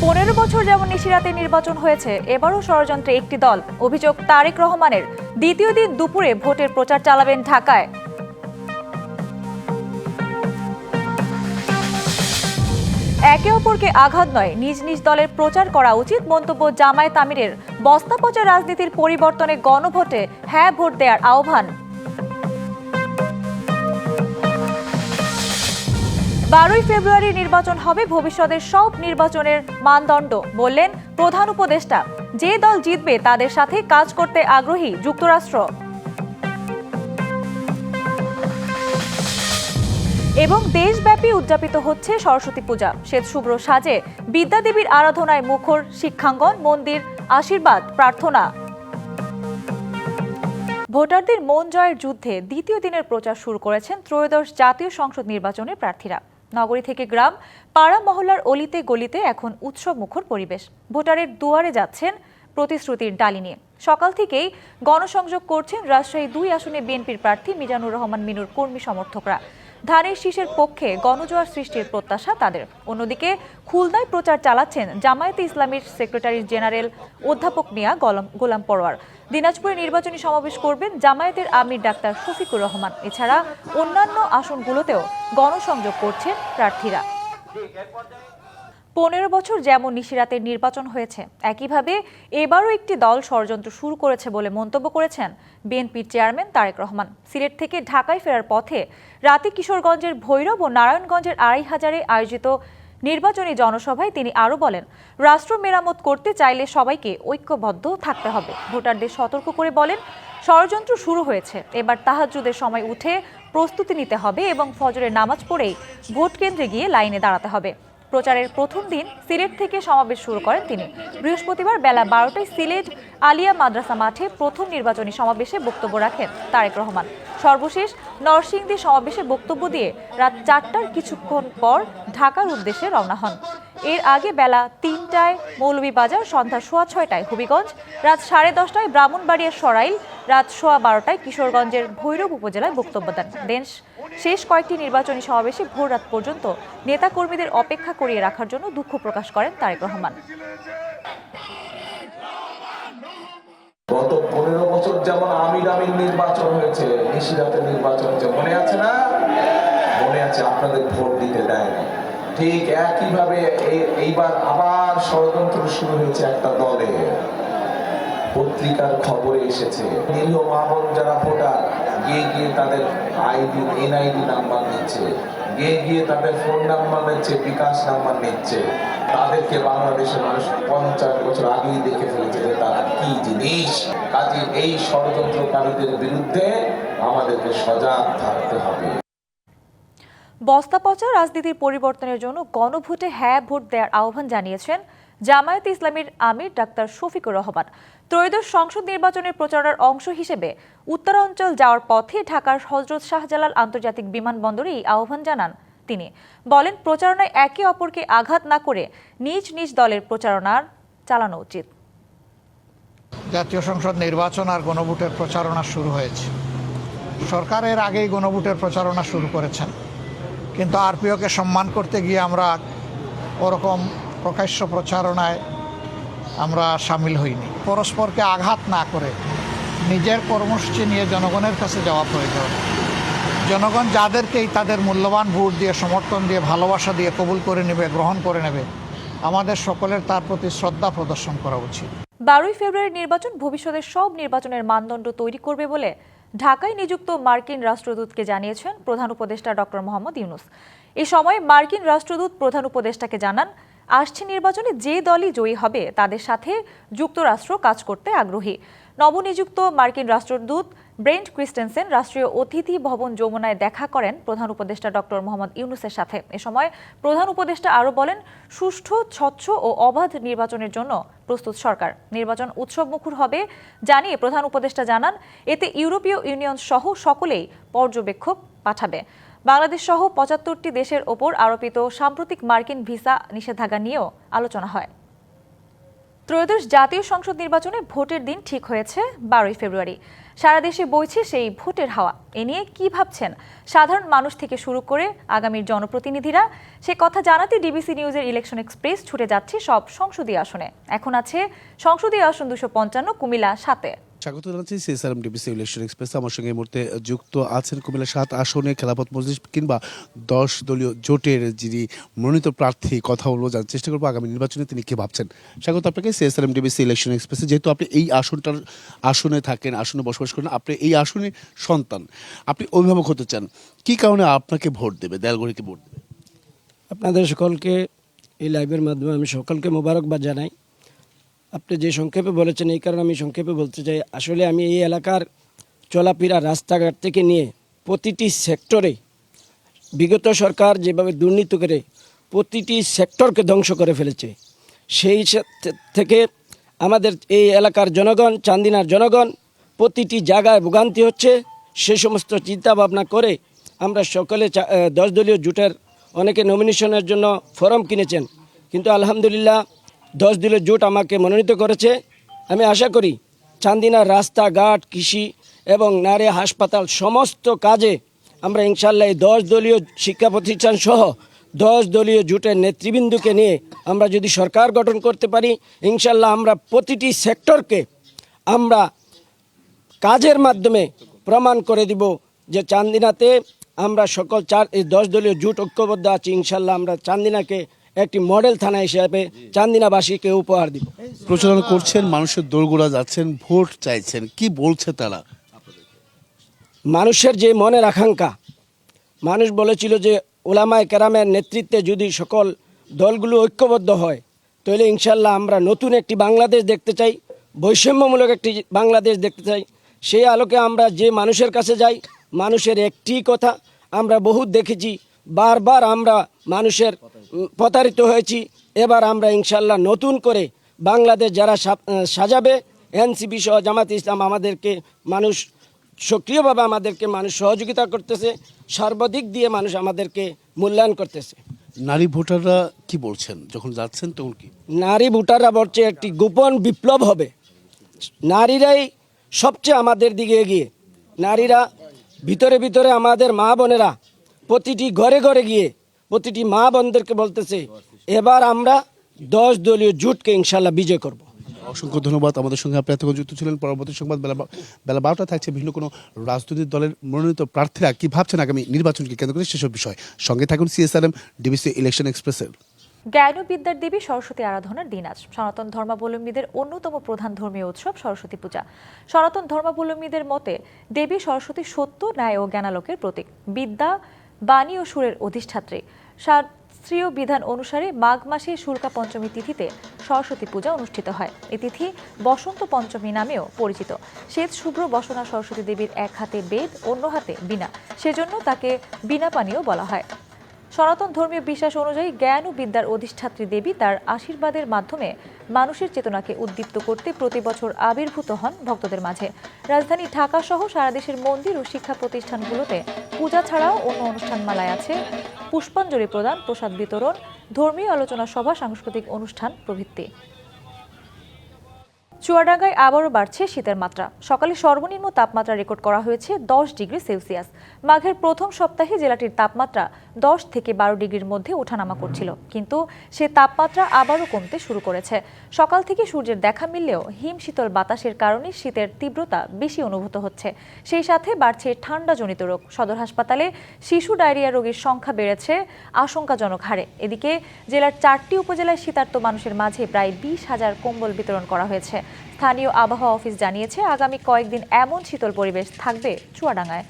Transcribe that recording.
15 বছর যেমন নিশিরাতে নির্বাচন হয়েছে, এবারও ষড়যন্ত্রে একটি দল। অভিযোগ তারেক রহমানের। দ্বিতীয় দিন দুপুরে ভোটের প্রচার চালাবেন ঢাকায়। একে অপরকে আঘাত নয়, নিজ নিজ দলের প্রচার করা উচিত মন্তব্য জামায়াত আমিরের। বস্তা পচা রাজনীতির পরিবর্তনে গণভোটে হ্যাঁ ভোট দেওয়ার আহ্বান। 12ই ফেব্রুয়ারি নির্বাচন হবে ভবিষ্যতের সব নির্বাচনের মানদণ্ড, বললেন প্রধান উপদেষ্টা। যে দল জিতবে তাদের সাথে কাজ করতে আগ্রহী যুক্তরাষ্ট্র। এবং দেশব্যাপী উদযাপিত হচ্ছে সরস্বতী পূজা। শ্বেত শুভ্র সাজে বিদ্যাদেবীর আরাধনায় মুখর শিক্ষাঙ্গন, মন্দির, আশীর্বাদ প্রার্থনা। ভোটারদের মন জয়ের যুদ্ধে দ্বিতীয় দিনের প্রচার শুরু করেছেন ত্রয়োদশ জাতীয় সংসদ নির্বাচনের প্রার্থীরা। নগরী থেকে গ্রাম, পাড়া মহল্লার অলিতে গলিতে এখন উৎসব মুখর পরিবেশ। ভোটারের দুয়ারে যাচ্ছেন প্রতিশ্রুতির ডালি নিয়ে। সকাল থেকেই গণসংযোগ করছেন রাজশাহী 2 আসনে বিএনপির প্রার্থী মিজানুর রহমান মিনুর কর্মী সমর্থকরা। ধানের শীষের পক্ষে গণজোয়ার সৃষ্টির প্রত্যাশা তাদের। অন্যদিকে খুলনায় প্রচার চালাচ্ছেন জামায়াতে ইসলামীর সেক্রেটারি জেনারেল অধ্যাপক মিয়া গোলাম পরোয়ার। দিনাজপুরে নির্বাচনী সমাবেশ করবেন জামায়াতের আমির ডাক্তার শফিকুর রহমান। এছাড়া অন্যান্য আসনগুলোতেও গণসংযোগ করছেন প্রার্থীরা। 15 বছর যেমন নিশিরাতের নির্বাচন হয়েছে, একইভাবে এবারও একটি দল ষড়যন্ত্র শুরু করেছে বলে মন্তব্য করেছেন বিএনপির চেয়ারম্যান তারেক রহমান। সিলেট থেকে ঢাকায় ফেরার পথে রাতে কিশোরগঞ্জের ভৈরব ও নারায়ণগঞ্জের 2500-এ আয়োজিত নির্বাচনী জনসভায় তিনি আরও বলেন, রাষ্ট্র মেরামত করতে চাইলে সবাইকে ঐক্যবদ্ধ থাকতে হবে। ভোটারদের সতর্ক করে বলেন, ষড়যন্ত্র শুরু হয়েছে, এবার তাহাজ্জুদের সময় উঠে প্রস্তুতি নিতে হবে এবং ফজরের নামাজ পড়েই ভোট কেন্দ্রে গিয়ে লাইনে দাঁড়াতে হবে। প্রচারের প্রথম দিন সিলেট থেকে সমাবেশ শুরু করেন তিনি। বৃহস্পতিবার বেলা 12টায় সিলেট আলিয়া মাদ্রাসা মাঠে প্রথম নির্বাচনী সমাবেশে বক্তব্য রাখেন তারেক রহমান। সর্বশেষ নরসিংদী সমাবেশে বক্তব্য দিয়ে রাত 4টার কিছুক্ষণ পর ঢাকার উদ্দেশ্যে রওনা হন। এর আগে বেলা 3টায় মৌলভীবাজার, সন্ধ্যা 6:30টায় হবিগঞ্জ, রাত 10:30টায় ব্রাহ্মণবাড়িয়ার সরাইল, রাত 12:15টায় কিশোরগঞ্জের ভৈরব উপজেলায় বক্তব্য দেন। শেষ কয়েকটি নির্বাচনী সমাবেশে ভোর রাত পর্যন্ত নেতাকর্মীদের অপেক্ষা করিয়ে রাখার জন্য দুঃখ প্রকাশ করেন তারেক রহমান। গত 15 বছর যেমন আমির নির্বাচন হয়েছে, নিশিরাতের নির্বাচন হয়েছে, মনে আছে না? মনে আছে, আপনাদের ভোট দিতে দেয় না। ঠিক একইভাবে এইবার আবার ষড়যন্ত্র শুরু হয়েছে একটা দলে। পত্রিকার খবরে এসেছে নিরীহ মা বোন যারা ভোটার গিয়ে তাদের আইডি, এনআইডি নাম্বার নিচ্ছে, গিয়ে তাদের ফোন নাম্বার নিচ্ছে, বিকাশ নাম্বার নিচ্ছে। তাদেরকে বাংলাদেশের মানুষ 50 বছর আগেই দেখে ফেলেছে যে তারা কি জিনিস। কাজে এই ষড়যন্ত্রকারীদের বিরুদ্ধে আমাদেরকে সজাগ থাকতে হবে। বস্তা পচা রাজনীতির পরিবর্তনের জন্য গণভোটে হ্যাঁ ভোট দেওয়ার আহ্বান জানিয়েছেন জামায়াতে ইসলামীর আমির ডাক্তার শফিকুর রহমান। ত্রয়োদশ সংসদ নির্বাচনের প্রচারের অংশ হিসেবে উত্তরাঞ্চল যাওয়ার পথে ঢাকার হযরত শাহজালাল আন্তর্জাতিক বিমানবন্দরে এই আহ্বান জানান তিনি। বলেন, প্রচারণায় একে অপরকে আঘাত না করে নিজ নিজ দলের প্রচারণা চালানো উচিত। জাতীয় সংসদ নির্বাচন আর গণভোটের প্রচারণা শুরু হয়েছে। সরকারের আগেই গণভোটের প্রচারণা শুরু করেছেন, কিন্তু আরপিওকে সম্মান করতে গিয়ে আমরা ওরকম প্রকাশ্য প্রচারণায় আমরা সামিল হইনি। পরস্পরকে আঘাত না করে নিজের কর্মসূচি নিয়ে জনগণের কাছে যাওয়া প্রয়োজন। জনগণ যাদেরকেই তাদের মূল্যবান ভোট দিয়ে, সমর্থন দিয়ে, ভালোবাসা দিয়ে কবুল করে নেবে, গ্রহণ করে নেবে, আমাদের সকলের তার প্রতি শ্রদ্ধা প্রদর্শন করা উচিত। 12ই ফেব্রুয়ারি নির্বাচন ভবিষ্যতের সব নির্বাচনের মানদণ্ড তৈরি করবে বলে ঢাকায় নিযুক্ত মার্কিন রাষ্ট্রদূতকে জানিয়েছেন প্রধান উপদেষ্টা ডক্টর মোহাম্মদ ইউনূস। এই সময় মার্কিন রাষ্ট্রদূত প্রধান উপদেষ্টাকে জানান, আসছে নির্বাচনে যে দলই জয়ী হবে তাদের সাথে যুক্তরাষ্ট্র কাজ করতে আগ্রহী। নবনিযুক্ত মার্কিন রাষ্ট্রদূত ব্রেন্ট ক্রিস্টেনসেন রাষ্ট্রীয় অতিথি ভবন যমুনায় দেখা করেন প্রধান উপদেষ্টা ডক্টর মোহাম্মদ ইউনূসের সাথে। এ সময় প্রধান উপদেষ্টা আরও বলেন, সুষ্ঠু, স্বচ্ছ ও অবাধ নির্বাচনের জন্য প্রস্তুত সরকার। নির্বাচন উৎসব মুখর হবে জানিয়ে প্রধান উপদেষ্টা জানান, এতে ইউরোপীয় ইউনিয়ন সহ সকলেই পর্যবেক্ষক পাঠাবে। বাংলাদেশ সহ 75টি দেশের ওপর আরোপিত সাম্প্রতিক মার্কিন ভিসা নিষেধাজ্ঞা নিয়েও আলোচনা হয়। ত্রয়োদশ জাতীয় সংসদ নির্বাচনে ভোটের দিন ঠিক হয়েছে 12ই ফেব্রুয়ারি। সারা দেশে বইছে সেই ভোটের হাওয়া। এ নিয়ে কি ভাবছেন সাধারণ মানুষ থেকে শুরু করে আগামীর জনপ্রতিনিধিরা, সে কথা জানাতে ডিবিসি নিউজের ইলেকশন এক্সপ্রেস ছুটে যাচ্ছে সব সংসদীয় আসনে। এখন আছে সংসদীয় আসন 255 কুমিল্লা 7-এ। স্বাগত জানাচ্ছি সিএসআরএম ডিবিসি ইলেকশন এক্সপ্রেস। আমার সঙ্গে এই মুহূর্তে যুক্ত আছেন কুমিল্লা 7 আসনে খেলাফত মজলিস কিংবা 10 দলীয় জোটের যিনি মনোনীত প্রার্থী। কথা বলবো, জানার চেষ্টা করবো আগামী নির্বাচনে তিনি কি ভাবছেন। স্বাগত আপনাকে সিএসআরএম ডিবিসি ইলেকশন এক্সপ্রেসে। যেহেতু আপনি এই আসনে থাকেন, আসনে বসবাস করেন, আপনি এই আসনের সন্তান, আপনি অভিভাবক হতে চান, কি কারণে আপনাকে ভোট দেবে, দেয়ালগড়িকে ভোট দেবে? আপনাদের সকলকে এই লাইভের মাধ্যমে আমি সকলকে মোবারকবাদ জানাই। আপনি যে সংক্ষেপে বলেছেন এই কারণে আমি সংক্ষেপে বলতে চাই, আসলে আমি এই এলাকার চলাফেরা, রাস্তাঘাট থেকে নিয়ে প্রতিটি সেক্টরে বিগত সরকার যেভাবে দুর্নীতি করে প্রতিটি সেক্টরকে ধ্বংস করে ফেলেছে, সেই থেকে আমাদের এই এলাকার জনগণ, চান্দিনার জনগণ প্রতিটি জায়গায় ভোগান্তি হচ্ছে। সে সমস্ত চিন্তা ভাবনা করে আমরা সকলে 10 দলীয় জোটের অনেকে নমিনেশনের জন্য ফর্ম কিনেছেন, কিন্তু আলহামদুলিল্লাহ 10 দলীয় জোট আমাকে মনোনীত করেছে। আমি আশা করি চান্দিনার রাস্তাঘাট, কৃষি এবং নারী হাসপাতাল সমস্ত কাজে আমরা ইনশাল্লাহ এই 10 দলীয় শিক্ষা প্রতিষ্ঠান সহ 10 দলীয় জোটের নেতৃবৃন্দকে নিয়ে আমরা যদি সরকার গঠন করতে পারি, ইনশাল্লাহ আমরা প্রতিটি সেক্টরকে আমরা কাজের মাধ্যমে প্রমাণ করে দিব যে চান্দিনাতে আমরা সকল 10 দলীয় জোট ঐক্যবদ্ধ আছি। ইনশাল্লাহ আমরা চান্দিনাকে একটি মডেল থানা হিসেবে চান্দিনাবাসীকে উপহার দিব। প্রচারণা করছেন, মানুষের দোরগোড়া যাচ্ছেন, ভোট চাইছেন, কি বলছে তারা? মানুষের যে মনের আকাঙ্ক্ষা, মানুষ বলেছিল যে ওলামায়ে কেরামের নেতৃত্বে যদি সকল দলগুলো ঐক্যবদ্ধ হয় তাহলে ইনশাল্লাহ আমরা নতুন একটি বাংলাদেশ দেখতে চাই, বৈষম্যমূলক একটি বাংলাদেশ দেখতে চাই। সেই আলোকে আমরা যে মানুষের কাছে যাই, মানুষের একটি কথা আমরা বহুত দেখেছি, বারবার আমরা মানুষের প্রতারিত হয়েছি। এবার আমরা ইনশাল্লাহ নতুন করে বাংলাদেশ যারা সাজাবে, এনসিপি সহ জামাত ইসলাম আমাদেরকে মানুষ সক্রিয়ভাবে আমাদেরকে মানুষ সহযোগিতা করতেছে, সর্বাধিক দিয়ে মানুষ আমাদেরকে মূল্যায়ন করতেছে। নারী ভোটাররা কি বলছেন যখন যাচ্ছেন তখন কি? নারী ভোটাররা বলছে একটি গোপন বিপ্লব হবে, নারীরাই সবচেয়ে আমাদের দিকে এগিয়ে। নারীরা ভিতরে ভিতরে আমাদের মা বোনেরা প্রতিটি ঘরে ঘরে গিয়ে প্রতিটি মা বোনদেরকে বলতেছে এবার আমরা 10 দলীয় জোটকে ইনশাল্লাহ বিজয় করব। অসংখ্য ধন্যবাদ। আমাদের সঙ্গে আপনি এতক্ষণ যুক্ত ছিলেন। পরবর্তী সংবাদ বেলা 12টা থাকছে বিভিন্ন কোনো রাজনৈতিক দলের মনোনীত প্রার্থীরা কি ভাবছেন আগামী নির্বাচনকে কেন্দ্র করে, সেসব বিষয় সঙ্গে থাকুন সিএসআরএম ডিবিসি ইলেকশন এক্সপ্রেসের। জ্ঞান ও বিদ্যার দেবী সরস্বতী আরাধনার দিন আজ। সনাতন ধর্মাবলম্বীদের অন্যতম প্রধান ধর্মীয় উৎসব সরস্বতী পূজা। সনাতন ধর্মাবলম্বীদের মতে দেবী সরস্বতী সত্য, ন্যায় ও জ্ঞানালোকের প্রতীক, বিদ্যা, বাণী ও সুরের অধিষ্ঠাত্রী। শাস্ত্রীয় বিধান অনুসারে মাঘ মাসে শুল্কা পঞ্চমী তিথিতে সরস্বতী পূজা অনুষ্ঠিত হয়। এই তিথি বসন্ত পঞ্চমী নামেও পরিচিত। শ্বেত শুভ্র বসনা সরস্বতী দেবীর এক হাতে বেদ, অন্য হাতে বীণা, সেজন্য তাকে বীণা পাণিও বলা হয়। সনাতন ধর্মীয় বিশ্বাস অনুযায়ী জ্ঞান ও বিদ্যার অধিষ্ঠাত্রী দেবী তার আশীর্বাদের মাধ্যমে মানুষের চেতনাকে উদ্দীপ্ত করতে প্রতি বছর আবির্ভূত হন ভক্তদের মাঝে। রাজধানী ঢাকা সহ সারা দেশের মন্দির ও শিক্ষা প্রতিষ্ঠানগুলোতে পূজা ছাড়াও অন্য অনুষ্ঠানমালায় আছে পুষ্পাঞ্জলি প্রদান, প্রসাদ বিতরণ, ধর্মীয় আলোচনা সভা, সাংস্কৃতিক অনুষ্ঠান প্রভৃতি। চুয়াডাঙ্গায় আবারও বাড়ছে শীতের মাত্রা। সকালে সর্বনিম্ন তাপমাত্রা রেকর্ড করা হয়েছে 10 ডিগ্রি সেলসিয়াস। মাঘের প্রথম সপ্তাহে জেলাটির তাপমাত্রা 10 থেকে 12 ডিগ্রির মধ্যে ওঠানামা করছিল, কিন্তু সে তাপমাত্রা আবারও কমতে শুরু করেছে। সকাল থেকে সূর্যের দেখা মিললেও হিম শীতল বাতাসের কারণে শীতের তীব্রতা বেশি অনুভূত হচ্ছে। সেই সাথে বাড়ছে ঠান্ডাজনিত রোগ। সদর হাসপাতালে শিশু ডায়রিয়া রোগীর সংখ্যা বেড়েছে আশঙ্কাজনক হারে। এদিকে জেলার 4টি উপজেলায় শীতার্ত মানুষের মাঝে প্রায় 20,000 কম্বল বিতরণ করা হয়েছে। স্থানীয় আবহাওয়া অফিস জানিয়েছে আগামী কয়েকদিন এমন শীতল পরিবেশ থাকবে চুয়াডাঙ্গায়।